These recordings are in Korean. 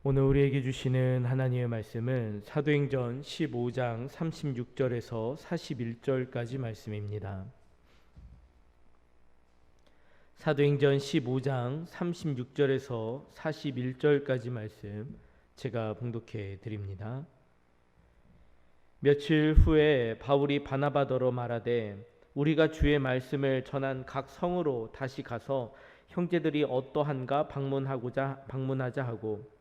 오늘 우리에게 주시는 하나님의 말씀은 사도행전 15장 36절에서 41절까지 말씀입니다. 사도행전 15장 36절에서 41절까지 말씀 제가 봉독해 드립니다. 며칠 후에 바울이 바나바더러 말하되 우리가 주의 말씀을 전한 각 성으로 다시 가서 형제들이 어떠한가 방문하자 하고,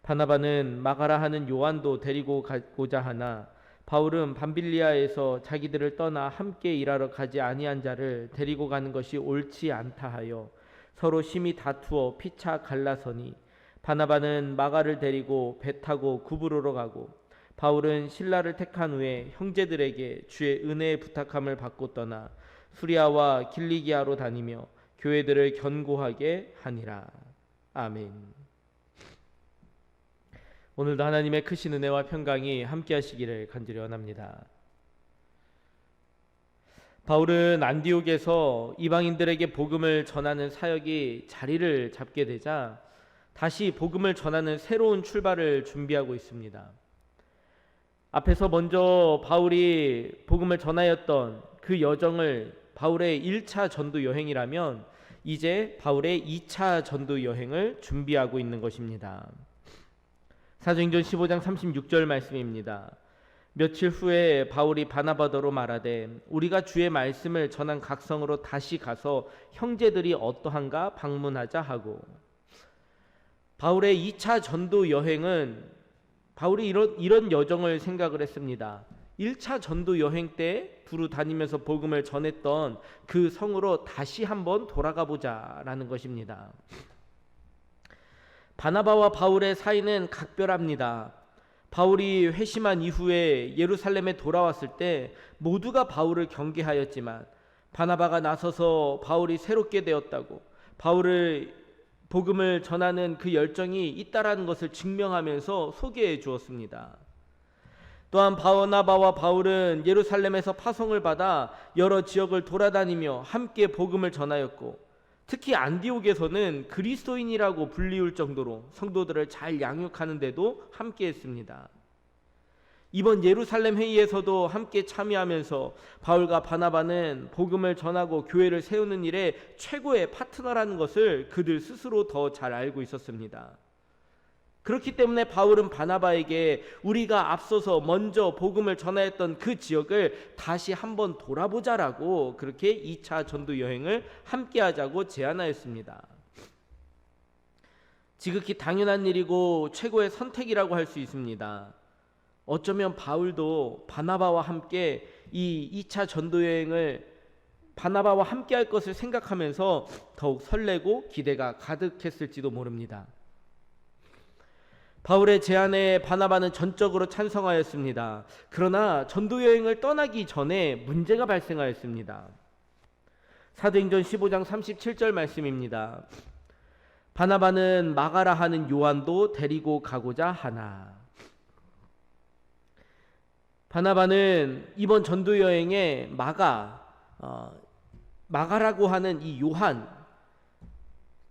바나바는 마가라 하는 요한도 데리고 가고자 하나 바울은 밤빌리아에서 자기들을 떠나 함께 일하러 가지 아니한 자를 데리고 가는 것이 옳지 않다 하여 서로 심히 다투어 피차 갈라서니, 바나바는 마가를 데리고 배 타고 구브로로 가고 바울은 신라를 택한 후에 형제들에게 주의 은혜의 부탁함을 받고 떠나 수리아와 길리기아로 다니며 교회들을 견고하게 하니라. 아멘. 오늘도 하나님의 크신 은혜와 평강이 함께 하시기를 간절히 원합니다. 바울은 안디옥에서 이방인들에게 복음을 전하는 사역이 자리를 잡게 되자 다시 복음을 전하는 새로운 출발을 준비하고 있습니다. 앞에서 먼저 바울이 복음을 전하였던 그 여정을 바울의 1차 전도 여행이라면, 이제 바울의 2차 전도 여행을 준비하고 있는 것입니다. 사도행전 15장 36절 말씀입니다. 며칠 후에 바울이 바나바더로 말하되 우리가 주의 말씀을 전한 각 성으로 다시 가서 형제들이 어떠한가 방문하자 하고, 바울의 2차 전도 여행은 바울이 이런 여정을 생각을 했습니다. 1차 전도 여행 때 두루 다니면서 복음을 전했던 그 성으로 다시 한번 돌아가 보자라는 것입니다. 바나바와 바울의 사이는 각별합니다. 바울이 회심한 이후에 예루살렘에 돌아왔을 때 모두가 바울을 경계하였지만 바나바가 나서서 바울이 새롭게 되었다고, 바울을 복음을 전하는 그 열정이 있다라는 것을 증명하면서 소개해 주었습니다. 또한 바나바와 바울은 예루살렘에서 파송을 받아 여러 지역을 돌아다니며 함께 복음을 전하였고, 특히 안디옥에서는 그리스도인이라고 불리울 정도로 성도들을 잘 양육하는 데도 함께 했습니다. 이번 예루살렘 회의에서도 함께 참여하면서 바울과 바나바는 복음을 전하고 교회를 세우는 일에 최고의 파트너라는 것을 그들 스스로 더 잘 알고 있었습니다. 그렇기 때문에 바울은 바나바에게 우리가 앞서서 먼저 복음을 전하였던 그 지역을 다시 한번 돌아보자라고 그렇게 2차 전도 여행을 함께 하자고 제안하였습니다. 지극히 당연한 일이고 최고의 선택이라고 할 수 있습니다. 어쩌면 바울도 바나바와 함께 이 2차 전도 여행을 바나바와 함께 할 것을 생각하면서 더욱 설레고 기대가 가득했을지도 모릅니다. 바울의 제안에 바나바는 전적으로 찬성하였습니다. 그러나 전도 여행을 떠나기 전에 문제가 발생하였습니다. 사도행전 15장 37절 말씀입니다. 바나바는 마가라 하는 요한도 데리고 가고자 하나. 바나바는 이번 전도 여행에 마가라고 하는 이 요한,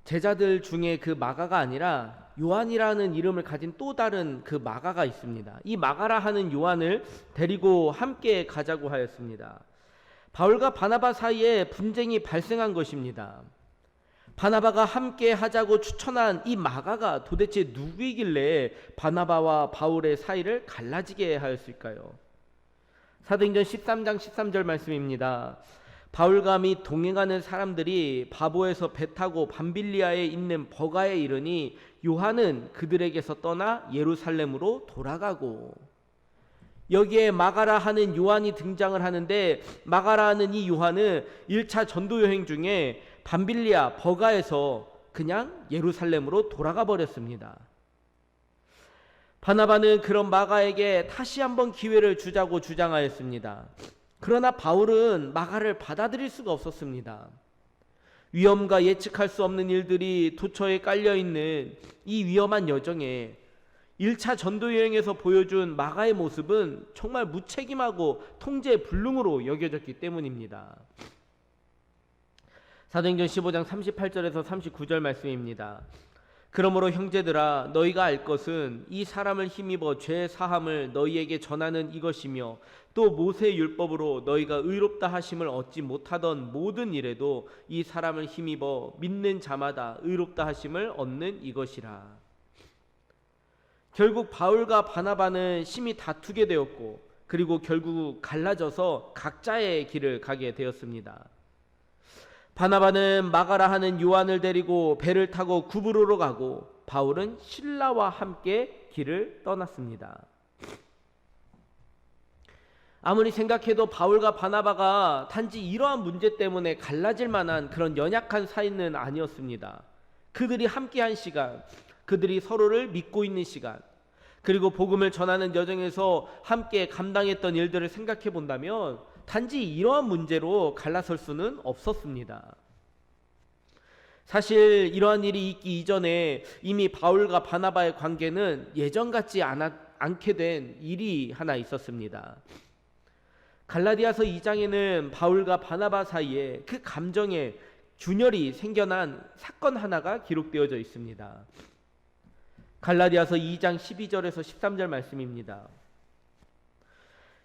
제자들 중에 그 마가가 아니라 요한이라는 이름을 가진 또 다른 그 마가가 있습니다. 이 마가라 하는 요한을 데리고 함께 가자고 하였습니다. 바울과 바나바 사이에 분쟁이 발생한 것입니다. 바나바가 함께 하자고 추천한 이 마가가 도대체 누구이길래 바나바와 바울의 사이를 갈라지게 하였을까요? 사도행전 13장 13절 말씀입니다. 바울과 및 동행하는 사람들이 바보에서 배 타고 밤빌리아에 있는 버가에 이르니 요한은 그들에게서 떠나 예루살렘으로 돌아가고. 여기에 마가라 하는 요한이 등장을 하는데, 마가라 하는 이 요한은 1차 전도 여행 중에 밤빌리아 버가에서 그냥 예루살렘으로 돌아가 버렸습니다. 바나바는 그런 마가에게 다시 한번 기회를 주자고 주장하였습니다. 그러나 바울은 마가를 받아들일 수가 없었습니다. 위험과 예측할 수 없는 일들이 도처에 깔려있는 이 위험한 여정에 1차 전도 여행에서 보여준 마가의 모습은 정말 무책임하고 통제불능으로 여겨졌기 때문입니다. 사도행전 15장 38절에서 39절 말씀입니다. 그러므로 형제들아, 너희가 알 것은 이 사람을 힘입어 죄 사함을 너희에게 전하는 이것이며, 또 모세 율법으로 너희가 의롭다 하심을 얻지 못하던 모든 일에도 이 사람을 힘입어 믿는 자마다 의롭다 하심을 얻는 이것이라. 결국 바울과 바나바는 심히 다투게 되었고, 그리고 결국 갈라져서 각자의 길을 가게 되었습니다. 바나바는 마가라 하는 요한을 데리고 배를 타고 구브로로 가고, 바울은 실라와 함께 길을 떠났습니다. 아무리 생각해도 바울과 바나바가 단지 이러한 문제 때문에 갈라질 만한 그런 연약한 사이는 아니었습니다. 그들이 함께한 시간, 그들이 서로를 믿고 있는 시간, 그리고 복음을 전하는 여정에서 함께 감당했던 일들을 생각해 본다면 단지 이러한 문제로 갈라설 수는 없었습니다. 사실 이러한 일이 있기 이전에 이미 바울과 바나바의 관계는 예전 같지 않게 된 일이 하나 있었습니다. 갈라디아서 2장에는 바울과 바나바 사이에 그 감정의 균열이 생겨난 사건 하나가 기록되어져 있습니다. 갈라디아서 2장 12절에서 13절 말씀입니다.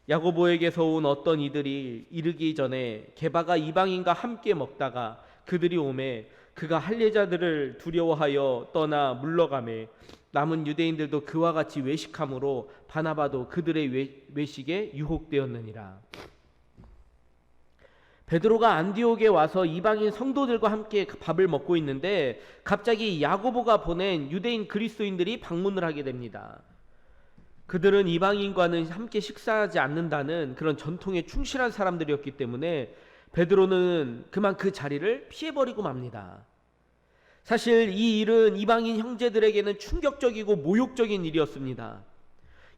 야고보에게서 온 어떤 이들이 이르기 전에 게바가 이방인과 함께 먹다가 그들이 오매 그가 할례자들을 두려워하여 떠나 물러가매 남은 유대인들도 그와 같이 외식함으로 바나바도 그들의 외식에 유혹되었느니라. 베드로가 안디옥에 와서 이방인 성도들과 함께 밥을 먹고 있는데 갑자기 야고보가 보낸 유대인 그리스도인들이 방문을 하게 됩니다. 그들은 이방인과는 함께 식사하지 않는다는 그런 전통에 충실한 사람들이었기 때문에 베드로는 그만 그 자리를 피해버리고 맙니다. 사실 이 일은 이방인 형제들에게는 충격적이고 모욕적인 일이었습니다.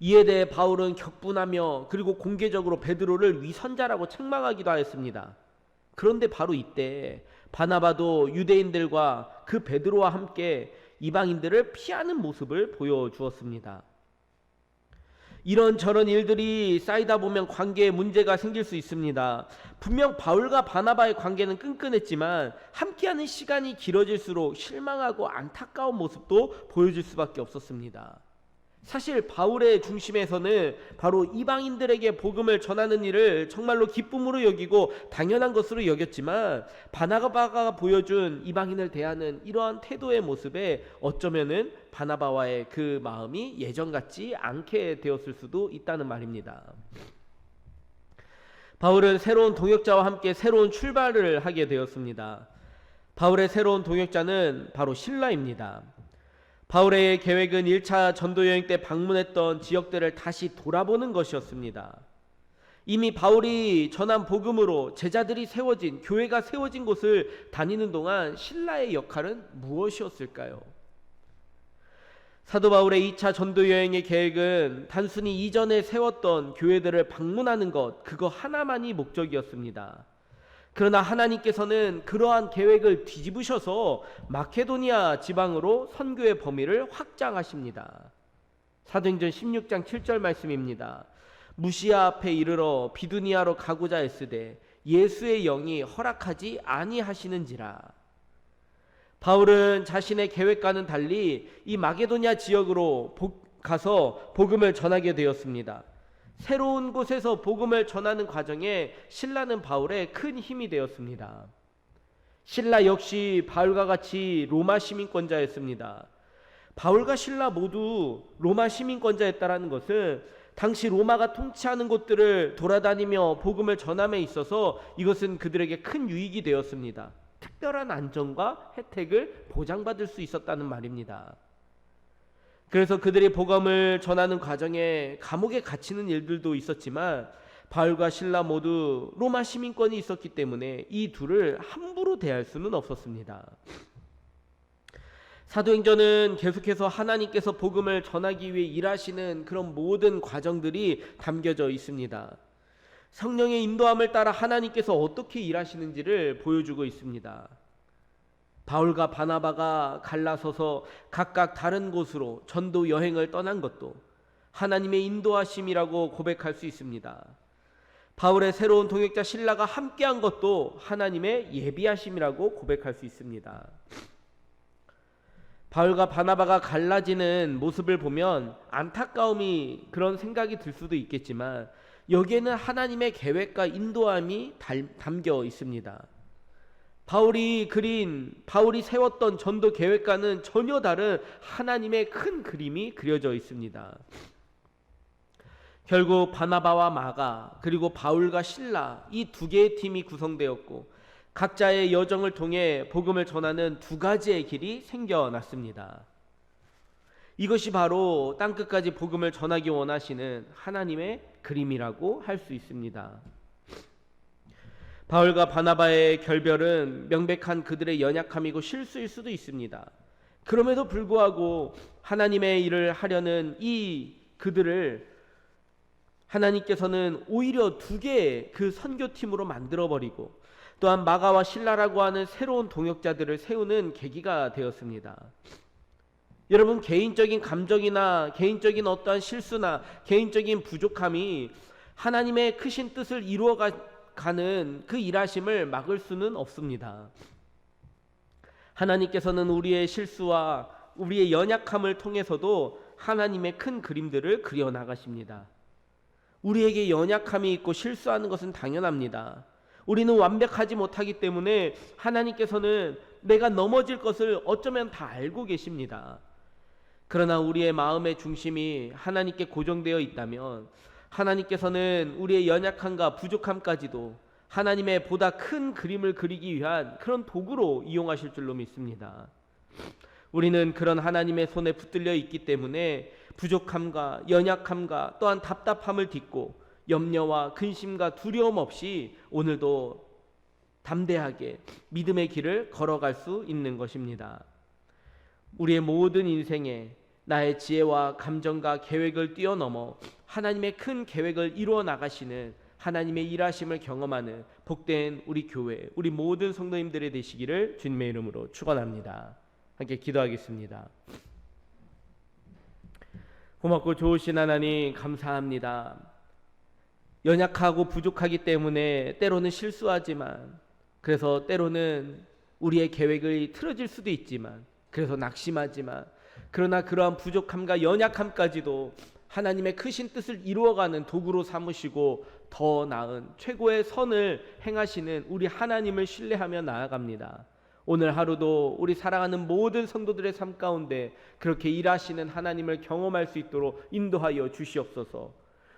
이에 대해 바울은 격분하며 그리고 공개적으로 베드로를 위선자라고 책망하기도 하였습니다. 그런데 바로 이때 바나바도 유대인들과 그 베드로와 함께 이방인들을 피하는 모습을 보여주었습니다. 이런저런 일들이 쌓이다 보면 관계에 문제가 생길 수 있습니다. 분명 바울과 바나바의 관계는 끈끈했지만 함께하는 시간이 길어질수록 실망하고 안타까운 모습도 보여줄 수밖에 없었습니다. 사실 바울의 중심에서는 바로 이방인들에게 복음을 전하는 일을 정말로 기쁨으로 여기고 당연한 것으로 여겼지만 바나바가 보여준 이방인을 대하는 이러한 태도의 모습에 어쩌면은 바나바와의 그 마음이 예전 같지 않게 되었을 수도 있다는 말입니다. 바울은 새로운 동역자와 함께 새로운 출발을 하게 되었습니다. 바울의 새로운 동역자는 바로 실라입니다. 바울의 계획은 1차 전도여행 때 방문했던 지역들을 다시 돌아보는 것이었습니다. 이미 바울이 전한 복음으로 제자들이 세워진, 교회가 세워진 곳을 다니는 동안 실라의 역할은 무엇이었을까요? 사도 바울의 2차 전도여행의 계획은 단순히 이전에 세웠던 교회들을 방문하는 것, 그거 하나만이 목적이었습니다. 그러나 하나님께서는 그러한 계획을 뒤집으셔서 마케도니아 지방으로 선교의 범위를 확장하십니다. 사도행전 16장 7절 말씀입니다. 무시아 앞에 이르러 비두니아로 가고자 했으되 예수의 영이 허락하지 아니하시는지라. 바울은 자신의 계획과는 달리 이 마게도니아 지역으로 가서 복음을 전하게 되었습니다. 새로운 곳에서 복음을 전하는 과정에 실라는 바울의 큰 힘이 되었습니다. 실라 역시 바울과 같이 로마 시민권자였습니다. 바울과 실라 모두 로마 시민권자였다는 것은 당시 로마가 통치하는 곳들을 돌아다니며 복음을 전함에 있어서 이것은 그들에게 큰 유익이 되었습니다. 특별한 안정과 혜택을 보장받을 수 있었다는 말입니다. 그래서 그들이 복음을 전하는 과정에 감옥에 갇히는 일들도 있었지만 바울과 실라 모두 로마 시민권이 있었기 때문에 이 둘을 함부로 대할 수는 없었습니다. 사도행전은 계속해서 하나님께서 복음을 전하기 위해 일하시는 그런 모든 과정들이 담겨져 있습니다. 성령의 인도함을 따라 하나님께서 어떻게 일하시는지를 보여주고 있습니다. 바울과 바나바가 갈라서서 각각 다른 곳으로 전도 여행을 떠난 것도 하나님의 인도하심이라고 고백할 수 있습니다. 바울의 새로운 동역자 실라가 함께한 것도 하나님의 예비하심이라고 고백할 수 있습니다. 바울과 바나바가 갈라지는 모습을 보면 안타까움이 그런 생각이 들 수도 있겠지만 여기에는 하나님의 계획과 인도함이 담겨 있습니다. 바울이 세웠던 전도 계획과는 전혀 다른 하나님의 큰 그림이 그려져 있습니다. 결국 바나바와 마가 그리고 바울과 실라 이 두 개의 팀이 구성되었고 각자의 여정을 통해 복음을 전하는 두 가지의 길이 생겨났습니다. 이것이 바로 땅끝까지 복음을 전하기 원하시는 하나님의 그림이라고 할 수 있습니다. 바울과 바나바의 결별은 명백한 그들의 연약함이고 실수일 수도 있습니다. 그럼에도 불구하고 하나님의 일을 하려는 이 그들을 하나님께서는 오히려 두 개의 그 선교팀으로 만들어버리고 또한 마가와 실라라고 하는 새로운 동역자들을 세우는 계기가 되었습니다. 여러분, 개인적인 감정이나 개인적인 어떠한 실수나 개인적인 부족함이 하나님의 크신 뜻을 이루어가는 그 일하심을 막을 수는 없습니다. 하나님께서는 우리의 실수와 우리의 연약함을 통해서도 하나님의 큰 그림들을 그려나가십니다. 우리에게 연약함이 있고 실수하는 것은 당연합니다. 우리는 완벽하지 못하기 때문에 하나님께서는 내가 넘어질 것을 어쩌면 다 알고 계십니다. 그러나 우리의 마음의 중심이 하나님께 고정되어 있다면 하나님께서는 우리의 연약함과 부족함까지도 하나님의 보다 큰 그림을 그리기 위한 그런 도구로 이용하실 줄로 믿습니다. 우리는 그런 하나님의 손에 붙들려 있기 때문에 부족함과 연약함과 또한 답답함을 딛고 염려와 근심과 두려움 없이 오늘도 담대하게 믿음의 길을 걸어갈 수 있는 것입니다. 우리의 모든 인생에 나의 지혜와 감정과 계획을 뛰어넘어 하나님의 큰 계획을 이루어 나가시는 하나님의 일하심을 경험하는 복된 우리 교회, 우리 모든 성도님들이 되시기를 주님의 이름으로 축원합니다. 함께 기도하겠습니다. 고맙고 좋으신 하나님 감사합니다. 연약하고 부족하기 때문에 때로는 실수하지만, 그래서 때로는 우리의 계획이 틀어질 수도 있지만, 그래서 낙심하지만, 그러나 그러한 부족함과 연약함까지도 하나님의 크신 뜻을 이루어가는 도구로 삼으시고 더 나은 최고의 선을 행하시는 우리 하나님을 신뢰하며 나아갑니다. 오늘 하루도 우리 사랑하는 모든 성도들의 삶 가운데 그렇게 일하시는 하나님을 경험할 수 있도록 인도하여 주시옵소서.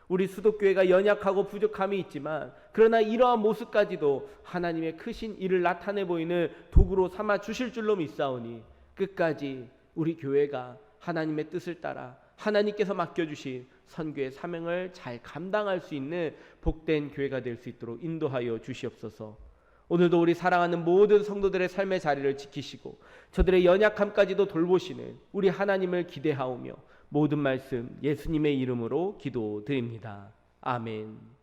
우리 수도교회가 연약하고 부족함이 있지만 그러나 이러한 모습까지도 하나님의 크신 일을 나타내 보이는 도구로 삼아 주실 줄로 믿사오니 끝까지 우리 교회가 하나님의 뜻을 따라 하나님께서 맡겨주신 선교의 사명을 잘 감당할 수 있는 복된 교회가 될 수 있도록 인도하여 주시옵소서. 오늘도 우리 사랑하는 모든 성도들의 삶의 자리를 지키시고 저들의 연약함까지도 돌보시는 우리 하나님을 기대하오며 모든 말씀 예수님의 이름으로 기도드립니다. 아멘.